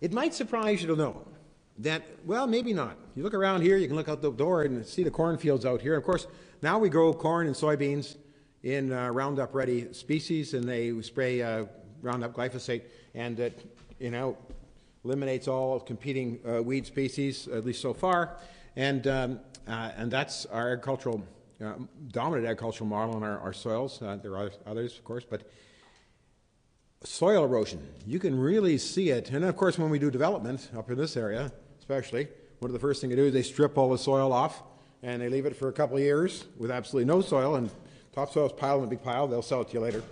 It might surprise you to know that, well, maybe not. You look around here, you can look out the door and see the cornfields out here. Of course, now we grow corn and soybeans in Roundup Ready species, and they spray Roundup glyphosate, and it, eliminates all competing weed species, at least so far. And that's our agricultural, dominant agricultural model in our soils. There are others, of course, but soil erosion, you can really see it. And of course, when we do development up in this area, especially, one of the first things they do is they strip all the soil off and they leave it for a couple of years with absolutely no soil, and topsoil is piled in a big pile. They'll sell it to you later.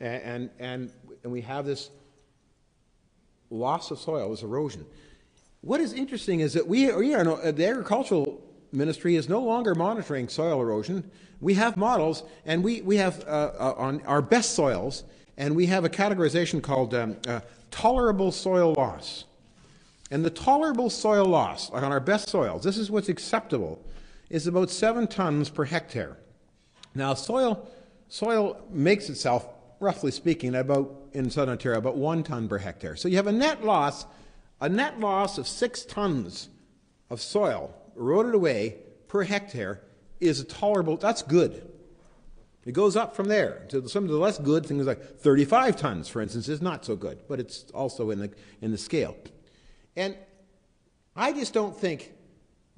And we have this loss of soil, this erosion. What is interesting is that the agricultural ministry is no longer monitoring soil erosion. We have models, and we have on our best soils, and we have a categorization called tolerable soil loss. And the tolerable soil loss, like on our best soils, this is what's acceptable, is about 7 tons per hectare. Now, soil makes itself, roughly speaking, in Southern Ontario, about 1 ton per hectare. So you have a net loss of 6 tons of soil eroded away per hectare is tolerable. That's good. It goes up from there to some of the less good things, like 35 tons, for instance, is not so good, but it's also in the scale. And I just don't think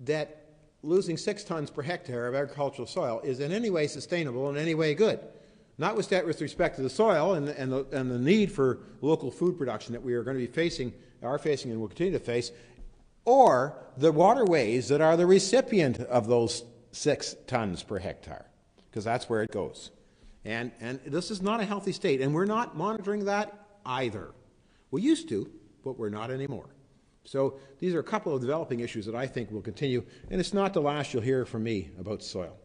that losing 6 tons per hectare of agricultural soil is in any way sustainable, in any way good. Not with respect to the soil and the need for local food production that we are going to be facing, and will continue to face, or the waterways that are the recipient of those 6 tons per hectare, because that's where it goes. And this is not a healthy state, and we're not monitoring that either. We used to, but we're not anymore. So these are a couple of developing issues that I think will continue, and it's not the last you'll hear from me about soil.